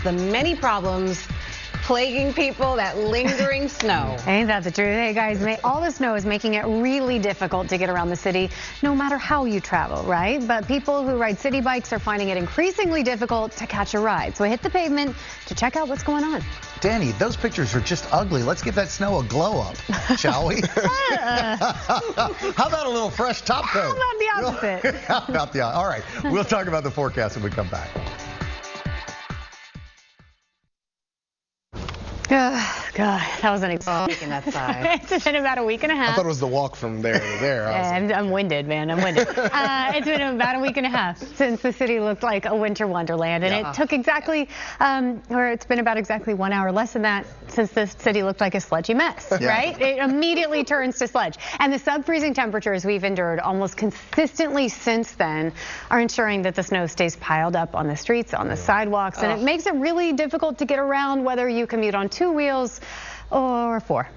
the many problems plaguing people, that lingering snow. Ain't that the truth? Hey guys, all the snow is making it really difficult to get around the city, no matter how you travel, right? But people who ride city bikes are finding it increasingly difficult to catch a ride. So hit the pavement to check out what's going on. Dani, those pictures are just ugly. Let's give that snow a glow up, shall we? How about a little fresh top coat? How about the opposite? How about the opposite? All right, we'll talk about the forecast when we come back. God, that was an exhausting outside. It's been about a week and a half. I thought it was the walk from there to there. I'm winded, man. I'm winded. It's been about a week and a half since the city looked like a winter wonderland, and it took exactly, or it's been about exactly 1 hour less than that since the city looked like a sludgy mess, right? It immediately turns to sludge. And the sub-freezing temperatures we've endured almost consistently since then are ensuring that the snow stays piled up on the streets, on the sidewalks, and it makes it really difficult to get around whether you commute on 2 wheels or 4.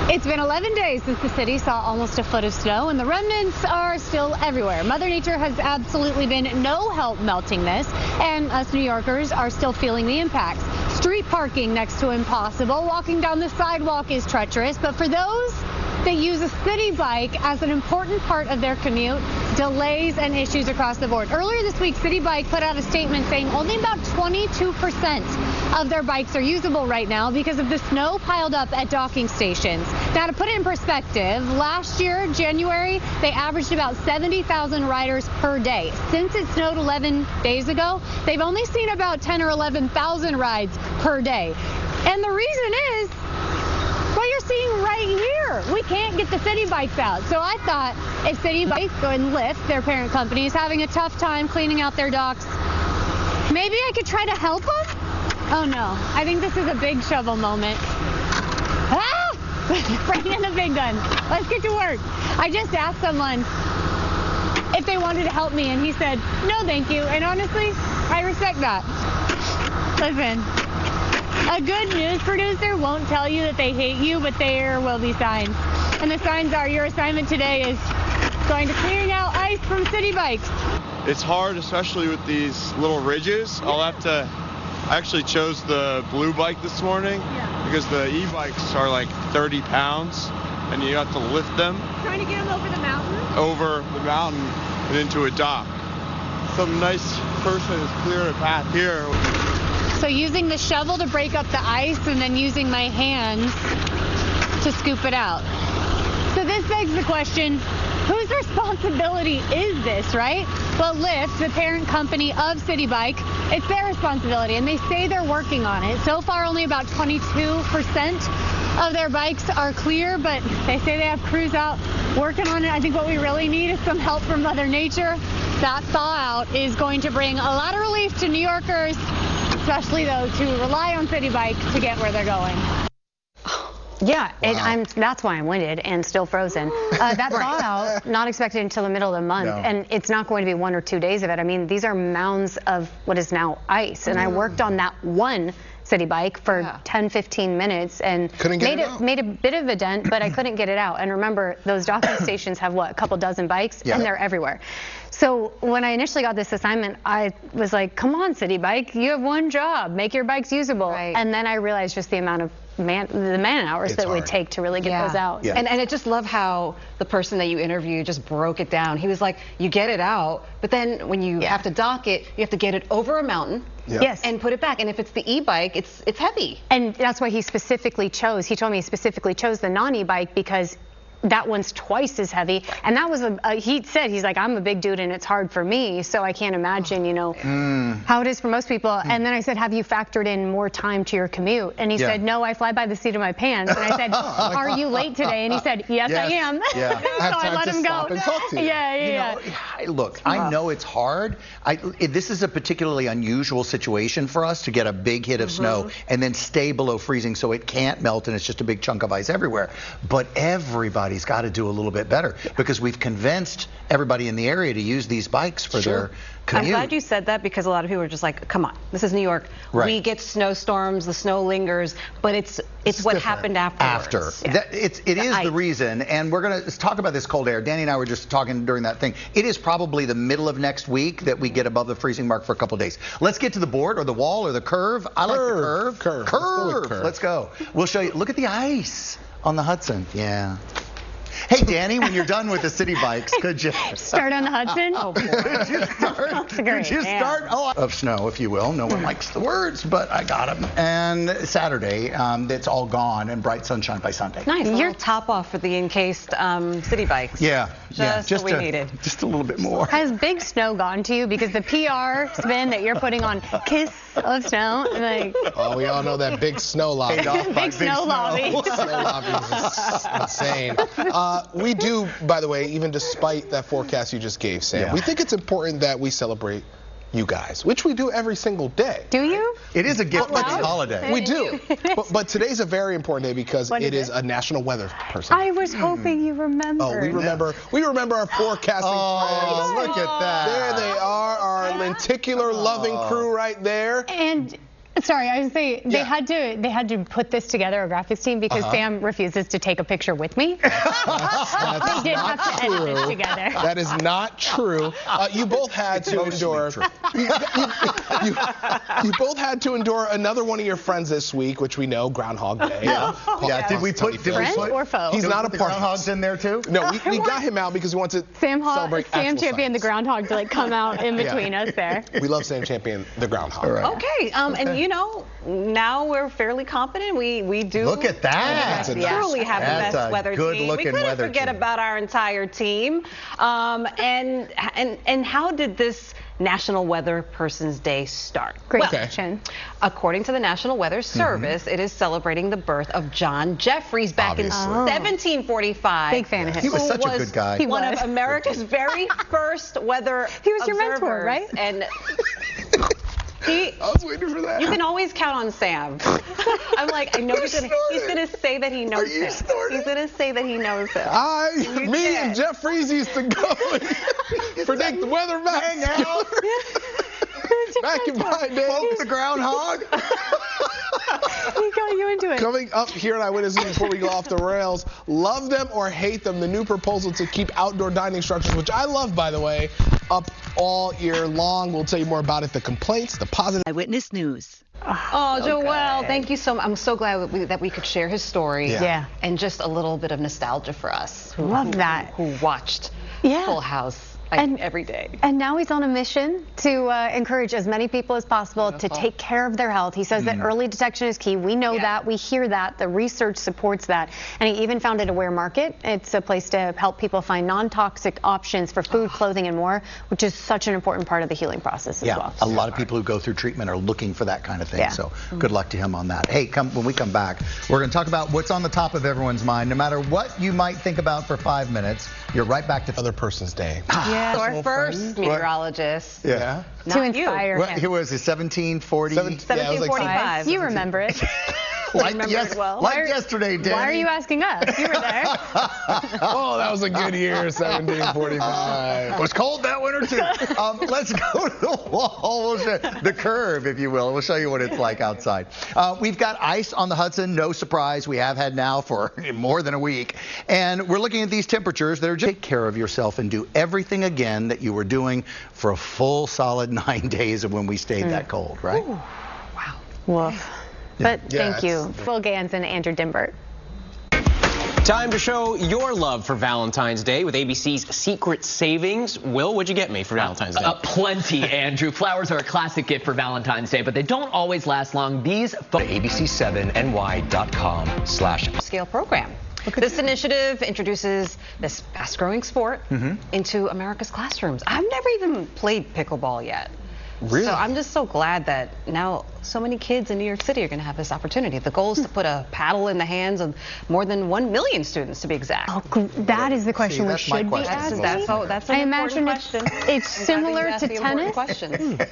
It's been 11 days since the city saw almost a foot of snow, and the remnants are still everywhere. Mother Nature has absolutely been no help melting this, and us New Yorkers are still feeling the impacts. Street parking next to impossible. Walking down the sidewalk is treacherous, but for those that use a city bike as an important part of their commute, delays and issues across the board. Earlier this week, City Bike put out a statement saying only about 22% of their bikes are usable right now because of the snow piled up at docking stations. Now, to put it in perspective, last year, January, they averaged about 70,000 riders per day. Since it snowed 11 days ago, they've only seen about 10 or 11,000 rides per day. And the reason is what you're seeing right here. We can't get the city bikes out. So I thought if City Bike and Lyft, their parent company, is having a tough time cleaning out their docks, maybe I could try to help them? Oh no, I think this is a big shovel moment. Bring in the big gun. Let's get to work. I just asked someone if they wanted to help me, and he said, no thank you. And honestly, I respect that. Listen. A good news producer won't tell you that they hate you, but there will be signs. And the signs are your assignment today is going to clearing out ice from city bikes. It's hard, especially with these little ridges. I actually chose the blue bike this morning because the e-bikes are like 30 pounds and you have to lift them. Trying to get them over the mountain? Over the mountain and into a dock. Some nice person has cleared a path here. So using the shovel to break up the ice and then using my hands to scoop it out. So this begs the question, whose responsibility is this, right? Well, Lyft, the parent company of City Bike, it's their responsibility, and they say they're working on it. So far, only about 22% of their bikes are clear, but they say they have crews out working on it. I think what we really need is some help from Mother Nature. That thaw-out is going to bring a lot of relief to New Yorkers, especially those who rely on City Bike to get where they're going. Yeah, wow. That's why I'm winded and still frozen. That thaw out, not expected until the middle of the month, and it's not going to be 1 or 2 days of it. I mean, these are mounds of what is now ice, and I worked on that one city bike for 10, 15 minutes and made a bit of a dent, but I couldn't get it out. And remember, those docking stations have, what, a couple dozen bikes, and they're everywhere. So when I initially got this assignment, I was like, come on, City Bike, you have one job, make your bikes usable. And then I realized just the amount of man hours that it would take to really get those out. And I just love how the person that you interviewed just broke it down. He was like, you get it out, but then when you have to dock it, you have to get it over a mountain and put it back. And if it's the e-bike, it's heavy. And that's why he told me he specifically chose the non-e-bike because that one's twice as heavy, and that was he's like, I'm a big dude and it's hard for me, so I can't imagine, you know, how it is for most people. And then I said, have you factored in more time to your commute? And he said, no, I fly by the seat of my pants. And I said, are you late today? And he said, yes, I am. So I let him go. Look, I know it's hard. This is a particularly unusual situation for us to get a big hit of snow and then stay below freezing so it can't melt and it's just a big chunk of ice everywhere. But everybody's got to do a little bit better because we've convinced everybody in the area to use these bikes for I'm glad you said that because a lot of people are just like, come on, this is New York. Right. We get snowstorms, the snow lingers, but it's what happened afterwards. It is the reason, and we're going to talk about this cold air. Danny and I were just talking during that thing. It is probably the middle of next week that we get above the freezing mark for a couple days. Let's get to the board or the wall or the curve. I like the curve. Curve. Let's go. We'll show you. Look at the ice on the Hudson. Yeah. Hey, Danny, when you're done with the city bikes, could you start on the Hudson? Oh, boy. Could you start of snow, if you will. No one likes the words, but I got them. And Saturday, it's all gone and bright sunshine by Sunday. Nice. Your top off for the encased city bikes. Yeah. Just what we needed. Just a little bit more. Has big snow gone to you? Because the PR spin that you're putting on Kiss of Snow, like. Oh, we all know that big snow lobby. Big snow lobby. Snow lobby is insane. We do, by the way, even despite that forecast you just gave, Sam, we think it's important that we celebrate you guys, which we do every single day. Do you? It is a gift holiday. We do. But today's a very important day because it is a National Weather Person. I was hoping you remembered. Oh, we remember. We remember our forecasting friends. Look at that. There they are, our lenticular loving crew right there. And sorry, I was saying they had to put this together, a graphics team, because Sam refuses to take a picture with me. They did have to edit this together. That is not true. You both had to endure. You both had to endure another one of your friends this week, which we know, Groundhog Day. Yeah. Did we put friend or foe? He's not a part. Groundhog's in there too. No, we got him out because we want to celebrate. Sam championed the groundhog to come out in between us there. We love Sam champion the groundhog. Right. Okay, and you know, now we're fairly confident. We do. Look at that. Truly have the best weather team. We couldn't forget about our entire team. And how did this National Weather Person's Day start? Great question. According to the National Weather Service, it is celebrating the birth of John Jeffries back in 1745. Big fan of him. He was such a good guy. One of America's very first weather He was your mentor, right? And I was waiting for that. you can always count on Sam. I'm like, I know he's gonna say that he knows him. He's gonna say that he knows him. Me and Jeff Freeze used to go and predict the weather back in my day. Poke the groundhog. He got you into it. Coming up here at Eyewitness News before we go off the rails, love them or hate them, the new proposal to keep outdoor dining structures, which I love, by the way, up all year long. We'll tell you more about it, the complaints, the positive. Eyewitness News. Oh, Joel, thank you so much. I'm so glad that we could share his story. Yeah. And just a little bit of nostalgia for us who watched Full House every day. And now he's on a mission to encourage as many people as possible to take care of their health. He says that early detection is key. We know that. We hear that. The research supports that. And he even founded Aware Market. It's a place to help people find non-toxic options for food, clothing, and more, which is such an important part of the healing process as well. A lot of people who go through treatment are looking for that kind of thing. So good luck to him on that. Hey, when we come back, we're going to talk about what's on the top of everyone's mind. No matter what you might think about for 5 minutes, you're right back to Other Person's Day. So our first meteorologist. Yeah. To inspire him. He was 1740. 1745. You remember it. Like yesterday, Danny. Why are you asking us? You were there. Oh, that was a good year, 1745. It was cold that winter, too. Let's go to the wall. The curve, if you will. We'll show you what it's like outside. We've got ice on the Hudson. No surprise. We have had now for more than a week. And we're looking at these temperatures that are just take care of yourself and do everything again that you were doing for a full solid 9 days of when we stayed that cold, right? Ooh. Wow. Woof. But thank you, Phil Gans and Andrew Dimbert. Time to show your love for Valentine's Day with ABC's Secret Savings. Will, what'd you get me for Valentine's Day? Plenty, Andrew. Flowers are a classic gift for Valentine's Day, but they don't always last long. These ABC7ny.com/scale program. This initiative introduces this fast-growing sport into America's classrooms. I've never even played pickleball yet. Really? So I'm just so glad that now so many kids in New York City are going to have this opportunity. The goal is to put a paddle in the hands of more than 1 million students, to be exact. Oh, that is the question we should be asking. That's an important question. It's similar to tennis.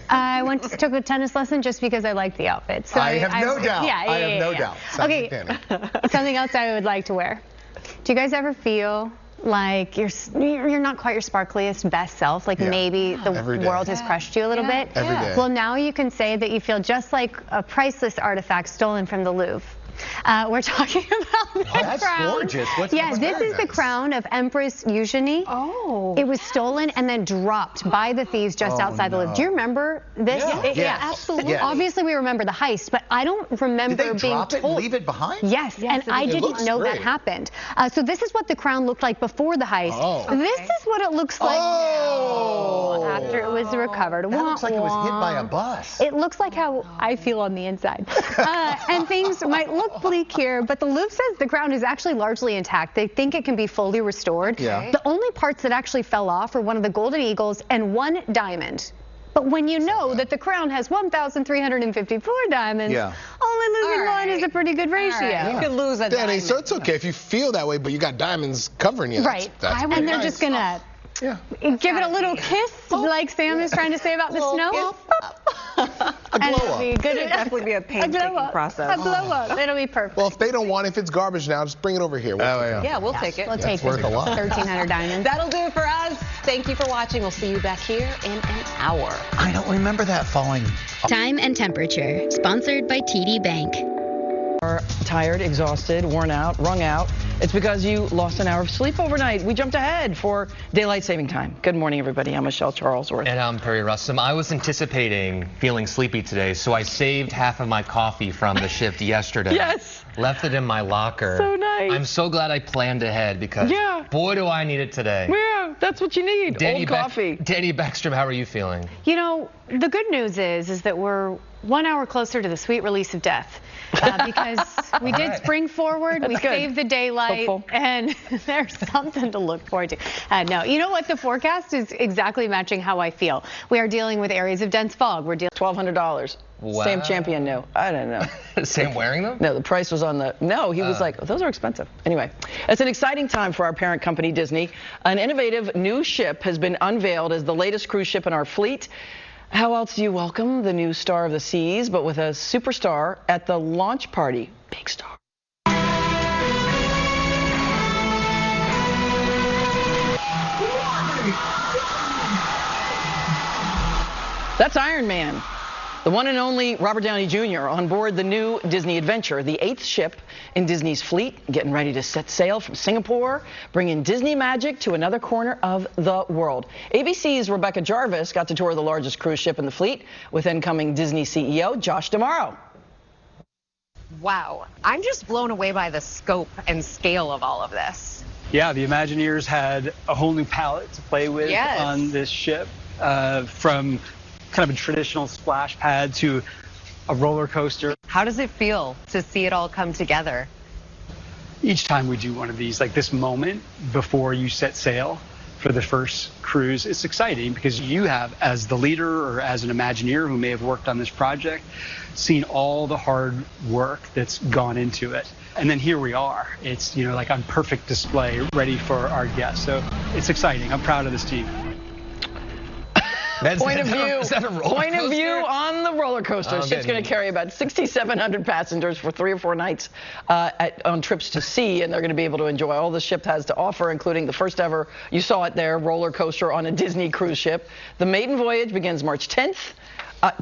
I took a tennis lesson just because I liked the outfit. So I have no doubt. I have no doubt. Okay, something else I would like to wear. Do you guys ever feel like you're not quite your sparkliest best self, like maybe the world has crushed you a little bit. Every day. Well, now you can say that you feel just like a priceless artifact stolen from the Louvre. We're talking about the crown. That's gorgeous. What's this is the crown of Empress Eugenie. Oh. It was stolen and then dropped by the thieves just outside the Louvre. Do you remember this? Yeah, absolutely. Yeah. Obviously, we remember the heist, but I don't remember Did they being drop told. it and leave it behind? Yes, and I didn't know that happened. So this is what the crown looked like before the heist. This is what it looks like now after it was recovered. That looks like it was hit by a bus. It looks like how I feel on the inside. And things might look bleak here, but the Louvre says the crown is actually largely intact. They think it can be fully restored. Yeah. The only parts that actually fell off are one of the golden eagles and one diamond. But when you know that the crown has 1,354 diamonds, only losing one is a pretty good ratio. You could lose a Dani, diamond. so it's okay if you feel that way, but you got diamonds covering you. Right. And they're just going to give it a little kiss, like Sam is trying to say about the snow. A glow up. It'd definitely be a painstaking process. A blow up. It'll be perfect. Well, if they don't want it, if it's garbage now, just bring it over here. Yeah, we'll take it. We'll take it. Worth a lot. 1,300 diamonds. That'll do it for us. Thank you for watching. We'll see you back here in an hour. I don't remember that falling. Time and temperature, sponsored by TD Bank. Are tired, exhausted, worn out, wrung out. It's because you lost an hour of sleep overnight. We jumped ahead for daylight saving time. Good morning, everybody. I'm Michelle Charlesworth. And I'm Perry Russom. I was anticipating feeling sleepy today, so I saved half of my coffee from the shift yesterday. Yes. Left it in my locker. So nice. I'm so glad I planned ahead because boy, do I need it today. Yeah, that's what you need. Old coffee. Dani Beckstrom, how are you feeling? You know, the good news is that we're 1 hour closer to the sweet release of death. Because we did spring forward, we saved the daylight, and there's something to look forward to. No, you know what? The forecast is exactly matching how I feel. We are dealing with areas of dense fog. We're dealing $1,200. Wow. Sam Champion knew. I don't know. Sam wearing them? No, the price was on the... No, he was like, those are expensive. Anyway, it's an exciting time for our parent company, Disney. An innovative new ship has been unveiled as the latest cruise ship in our fleet. How else do you welcome the new star of the seas, but with a superstar at the launch party? Big star. That's Iron Man. The one and only Robert Downey Jr. on board the new Disney Adventure, the 8th ship in Disney's fleet, getting ready to set sail from Singapore, bringing Disney magic to another corner of the world. ABC's Rebecca Jarvis got to tour the largest cruise ship in the fleet with incoming Disney CEO Josh D'Amaro. Wow. I'm just blown away by the scope and scale of all of this. Yeah, the Imagineers had a whole new palette to play with on this ship, from kind of a traditional splash pad to a roller coaster. How does it feel to see it all come together? Each time we do one of these, like this moment before you set sail for the first cruise, it's exciting because you have, as the leader or as an Imagineer who may have worked on this project, seen all the hard work that's gone into it. And then here we are. It's, you know, like on perfect display, ready for our guests. So it's exciting. I'm proud of this team. Point of view on the roller coaster. The ship's going to carry about 6,700 passengers for 3 or 4 nights on trips to sea, and they're going to be able to enjoy all the ship has to offer, including the first ever, you saw it there, roller coaster on a Disney cruise ship. The maiden voyage begins March 10th,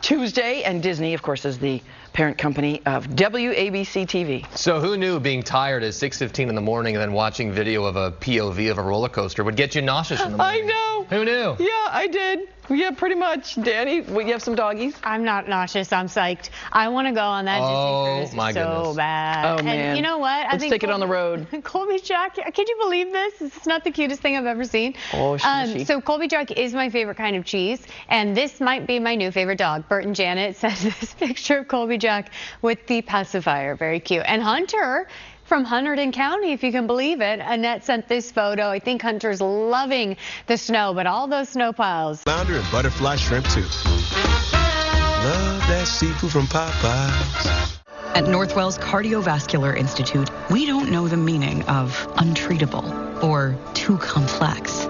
Tuesday, and Disney, of course, is the parent company of WABC TV. So who knew being tired at 6:15 in the morning and then watching video of a POV of a roller coaster would get you nauseous in the morning? I know. Who knew? Yeah, I did. Yeah, pretty much. Dani, you have some doggies? I'm not nauseous. I'm psyched. I want to go on that Disney cruise my so goodness. bad. Oh, man. And you know what? Let's take it on the road. Colby Jack, can you believe this? This is not the cutest thing I've ever seen. Oh, so Colby Jack is my favorite kind of cheese, and this might be my new favorite dog. Bert and Janet sent this picture of Colby Jack with the pacifier. Very cute. And Hunter from Hunterdon County, if you can believe it. Annette sent this photo. I think Hunter's loving the snow, but all those snow piles. Flounder and butterfly shrimp too. Love that seafood from Popeyes. At Northwell's Cardiovascular Institute, we don't know the meaning of untreatable or too complex.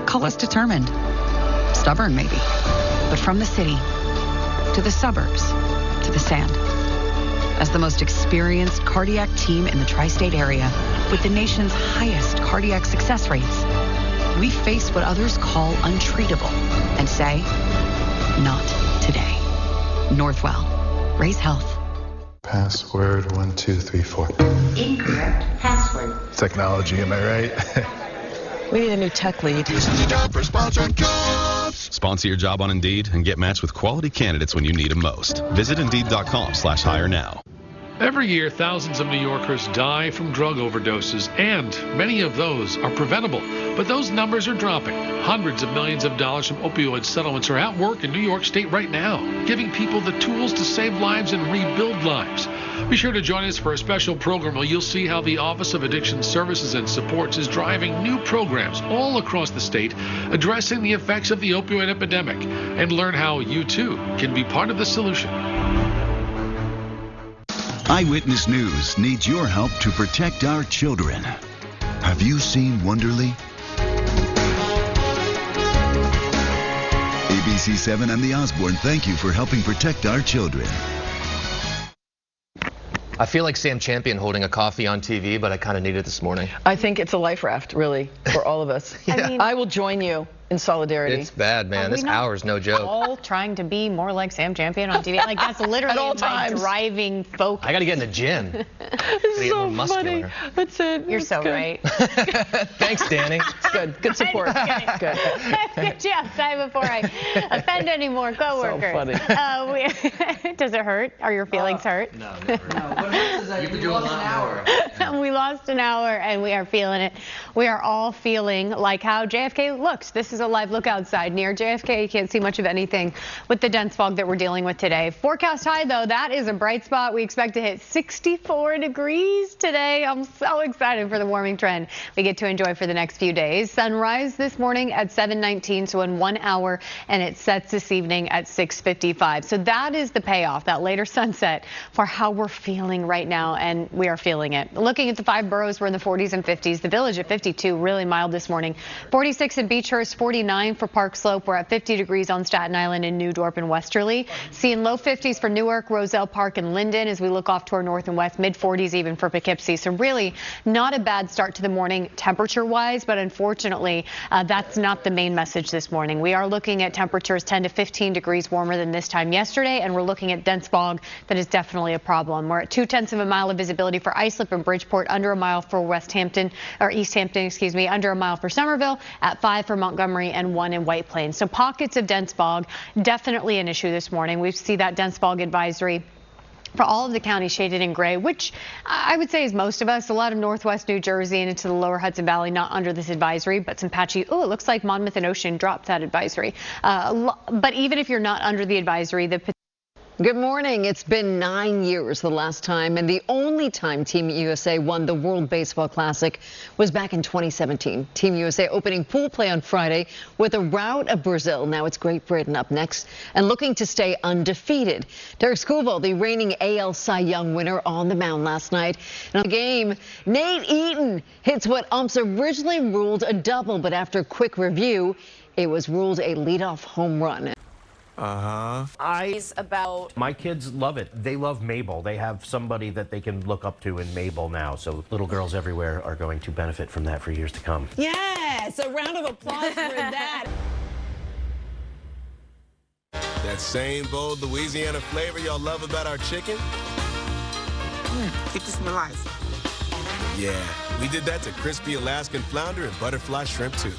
Call us determined. Stubborn, maybe. But from the city to the suburbs to the sand. As the most experienced cardiac team in the tri-state area, with the nation's highest cardiac success rates, we face what others call untreatable and say, not today. Northwell. Raise health. Password 1234. Incorrect password. Technology, am I right? We need a new tech lead. This is the job for sponsored jobs. Sponsor your job on Indeed and get matched with quality candidates when you need them most. Visit Indeed.com/hire now. Every year, thousands of New Yorkers die from drug overdoses, and many of those are preventable. But those numbers are dropping. Hundreds of millions of dollars from opioid settlements are at work in New York State right now, giving people the tools to save lives and rebuild lives. Be sure to join us for a special program where you'll see how the Office of Addiction Services and Supports is driving new programs all across the state addressing the effects of the opioid epidemic, and learn how you, too, can be part of the solution. Eyewitness News needs your help to protect our children. Have you seen Wonderly? ABC7 and the Osborne thank you for helping protect our children. I feel like Sam Champion holding a coffee on TV, but I kind of need it this morning. I think it's a life raft, really, for all of us. I mean, I will join you in solidarity. It's bad, man. This hour's no joke. All trying to be more like Sam Champion on TV. Like, that's literally my driving focus. I got to get in the gym. It's so funny. That's it. You're so right. Thanks, Dani. It's good. Good support. Good. Good job. Time before I offend any more coworkers. So funny. Does it hurt? Are your feelings hurt? No, never. No. What hurts is that you lost an hour. We lost an hour, and we are feeling it. We are all feeling like how JFK looks. This is a live look outside near JFK. You can't see much of anything with the dense fog that we're dealing with today. Forecast high, though, that is a bright spot. We expect to hit 64 degrees today. I'm so excited for the warming trend we get to enjoy for the next few days. Sunrise this morning at 7:19, so in 1 hour, and it sets this evening at 6:55. So that is the payoff, that later sunset, for how we're feeling right now, and we are feeling it. Looking at the 5 boroughs, we're in the 40s and 50s. The Village at 52, really mild this morning. 46 in Beechhurst, 49 for Park Slope. We're at 50 degrees on Staten Island in New Dorp and Westerly. Seeing low 50s for Newark, Roselle Park, and Linden as we look off to our north and west. Mid 40s even for Poughkeepsie. So really not a bad start to the morning temperature-wise, but unfortunately that's not the main message this morning. We are looking at temperatures 10 to 15 degrees warmer than this time yesterday, and we're looking at dense fog that is definitely a problem. We're at 0.2 of a mile of visibility for Islip and Bridgeport, under a mile for East Hampton, under a mile for Somerville, at 5 for Montgomery, and 1 in White Plains. So pockets of dense fog, definitely an issue this morning. We see that dense fog advisory for all of the counties shaded in gray, which I would say is most of us. A lot of northwest New Jersey and into the lower Hudson Valley not under this advisory, but some patchy. Oh, it looks like Monmouth and Ocean dropped that advisory. But even if you're not under the advisory, Good morning. It's been 9 years the last time, and the only time Team USA won the World Baseball Classic was back in 2017. Team USA opening pool play on Friday with a rout of Brazil. Now it's Great Britain up next and looking to stay undefeated. Derek Scuvall, the reigning AL Cy Young winner, on the mound last night. And on the game, Nate Eaton hits what umps originally ruled a double, but after quick review, it was ruled a leadoff home run. My kids love it. They love Mabel. They have somebody that they can look up to in Mabel now. So little girls everywhere are going to benefit from that for years to come. Yes, a round of applause for that. That same bold Louisiana flavor y'all love about our chicken? Keep this in life. Yeah, we did that to crispy Alaskan flounder and butterfly shrimp too.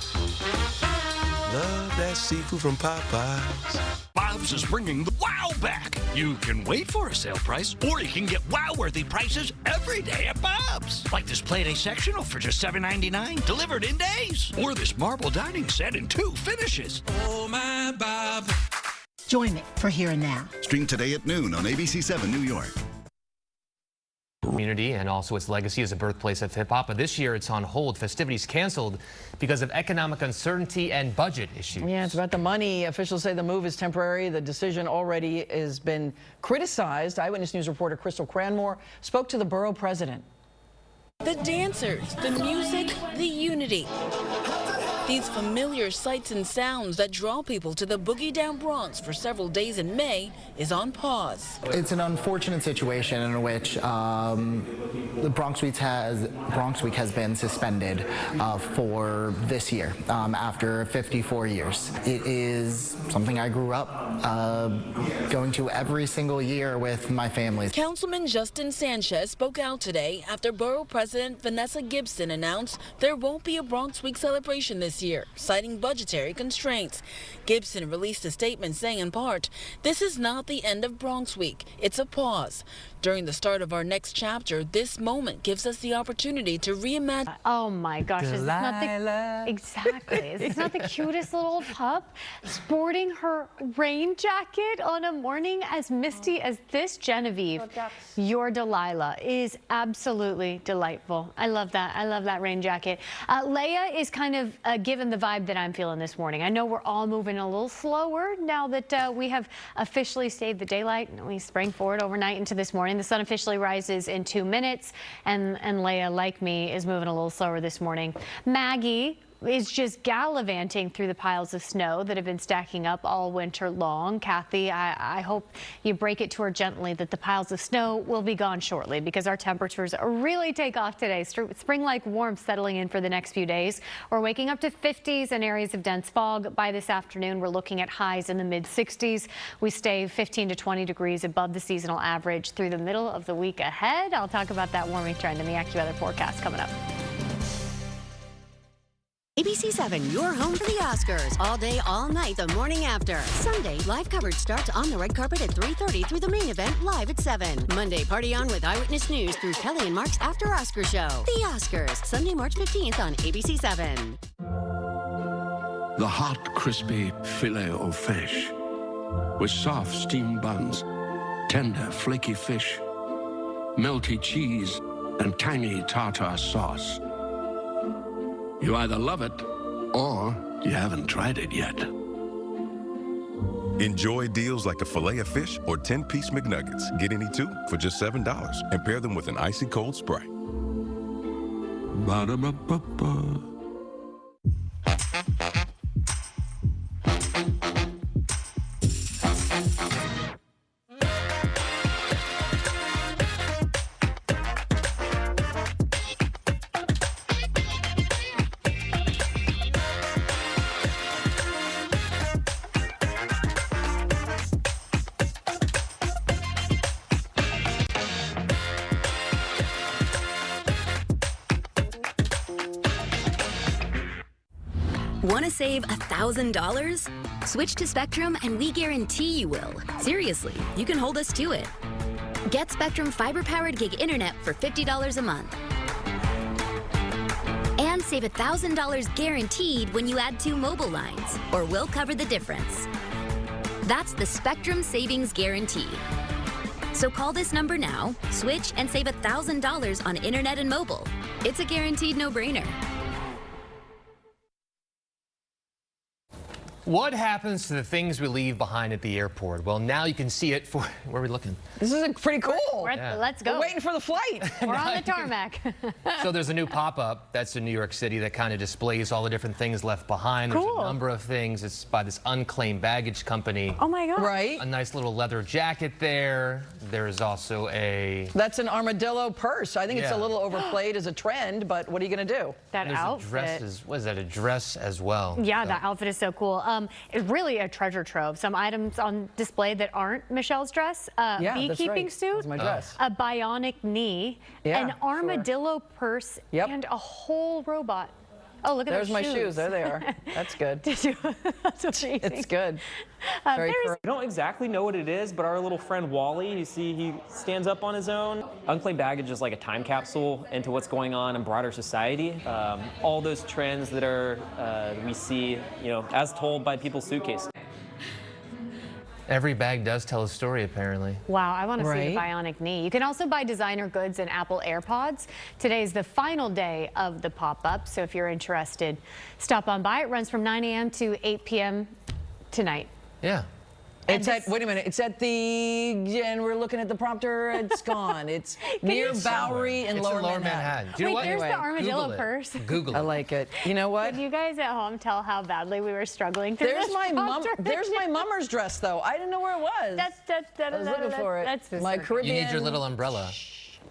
Love that seafood from Popeyes. Bob's is bringing the wow back. You can wait for a sale price, or you can get wow-worthy prices every day at Bob's. Like this Play-Day sectional for just $7.99, delivered in days. Or this marble dining set in 2 finishes. Oh, my Bob. Join me for Here and Now. Stream today at noon on ABC7 New York. Community and also its legacy as a birthplace of hip-hop, but this year it's on hold. Festivities canceled because of economic uncertainty and budget issues. Yeah, it's about the money. Officials say the move is temporary. The decision already has been criticized. Eyewitness News reporter Crystal Cranmore spoke to the borough president. The dancers, the music, the unity. These familiar sights and sounds that draw people to the Boogie Down Bronx for several days in May is on pause. It's an unfortunate situation in which the Bronx Week has been suspended for this year after 54 years. It is something I grew up going to every single year with my family. Councilman Justin Sanchez spoke out today after Borough President Vanessa Gibson announced there won't be a Bronx Week celebration this year, citing budgetary constraints. Gibson released a statement saying in part, "This is not the end of Bronx Week. It's a pause. During the start of our next chapter, this moment gives us the opportunity to reimagine." Oh my gosh, is this not the exactly? Is this not the cutest little pup sporting her rain jacket on a morning as misty as this? Genevieve, your Delilah is absolutely delightful. I love that. I love that rain jacket. Leia is kind of given the vibe that I'm feeling this morning. I know we're all moving a little slower now that we have officially stayed the daylight. We sprang forward overnight into this morning. The sun officially rises in 2 minutes, and Leia, like me, is moving a little slower this morning. Maggie is just gallivanting through the piles of snow that have been stacking up all winter long. Kathy, I hope you break it to her gently that the piles of snow will be gone shortly, because our temperatures really take off today. Spring-like warmth settling in for the next few days. We're waking up to 50s and areas of dense fog. By this afternoon, we're looking at highs in the mid-60s. We stay 15 to 20 degrees above the seasonal average through the middle of the week ahead. I'll talk about that warming trend in the AccuWeather forecast coming up. ABC 7, your home for the Oscars. All day, all night, the morning after. Sunday, live coverage starts on the red carpet at 3:30 through the main event live at 7. Monday, party on with Eyewitness News through Kelly and Mark's After Oscar Show. The Oscars, Sunday, March 15th on ABC 7. The hot, crispy filet of fish with soft steamed buns, tender, flaky fish, melty cheese, and tangy tartar sauce. You either love it or you haven't tried it yet. Enjoy deals like a filet of fish or 10-piece McNuggets. Get any two for just $7 and pair them with an icy cold Sprite. Ba-da-ba-ba-ba. Want to save $1,000? Switch to Spectrum and we guarantee you will. Seriously, you can hold us to it. Get Spectrum fiber-powered gig internet for $50 a month. And save $1,000 guaranteed when you add 2 mobile lines, or we'll cover the difference. That's the Spectrum Savings Guarantee. So call this number now, switch, and save $1,000 on internet and mobile. It's a guaranteed no-brainer. What happens to the things we leave behind at the airport? Well, now you can see it for... Where are we looking? This is pretty cool. Let's go. We're waiting for the flight. We're on the tarmac. So there's a new pop-up that's in New York City that kind of displays all the different things left behind. Cool. There's a number of things. It's by this unclaimed baggage company. Oh my God. Right. A nice little leather jacket there. There's also a... That's an armadillo purse. I think it's a little overplayed as a trend, but what are you going to do? That outfit. Was that a dress as well? Yeah, that outfit is so cool. It's really a treasure trove. Some items on display that aren't Michelle's dress. Beekeeping suit. That's my dress. A bionic knee. An armadillo purse. And a whole robot. Oh, look at those shoes. There's my shoes. There they are. That's good. That's amazing. It's good. We don't exactly know what it is, but our little friend Wally, you see he stands up on his own. Unclaimed baggage is like a time capsule into what's going on in broader society. All those trends that are we see, as told by people's suitcases. Every bag does tell a story, apparently. Wow, I want to see the bionic knee. You can also buy designer goods and Apple AirPods. Today is the final day of the pop-up, so if you're interested, stop on by. It runs from 9 a.m. to 8 p.m. tonight. Yeah. It's at, wait a minute, it's at the, and we're looking at the prompter, it's gone. It's near Bowery and Lower Manhattan. Do you know what? There's the armadillo purse. Google it. I like it. You know what? Can you guys at home tell how badly we were struggling through There's this my prompter? There's my mummer's dress, though. I didn't know where it was. I was looking for it. That's my Caribbean. You need your little umbrella.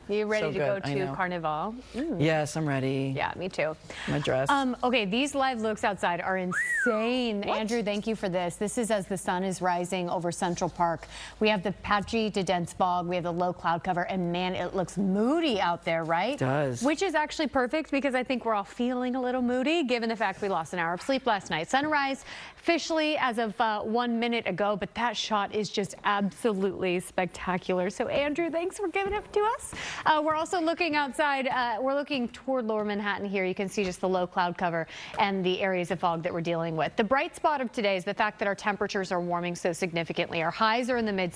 You ready So to go good, I to know. Carnival? Mm. Yes, I'm ready. Yeah, me too. My dress. Okay, these live looks outside are insane. What? Andrew, thank you for this. This is as the sun is rising over Central Park. We have the patchy to dense fog. We have the low cloud cover, and man, it looks moody out there, right? It does. Which is actually perfect because I think we're all feeling a little moody given the fact we lost an hour of sleep last night. Sunrise officially as of 1 minute ago, but that shot is just absolutely spectacular. So Andrew, thanks for giving it to us. We're also looking outside. We're looking toward Lower Manhattan here. You can see just the low cloud cover and the areas of fog that we're dealing with. The bright spot of today is the fact that our temperatures are warming so significantly. Our highs are in the mid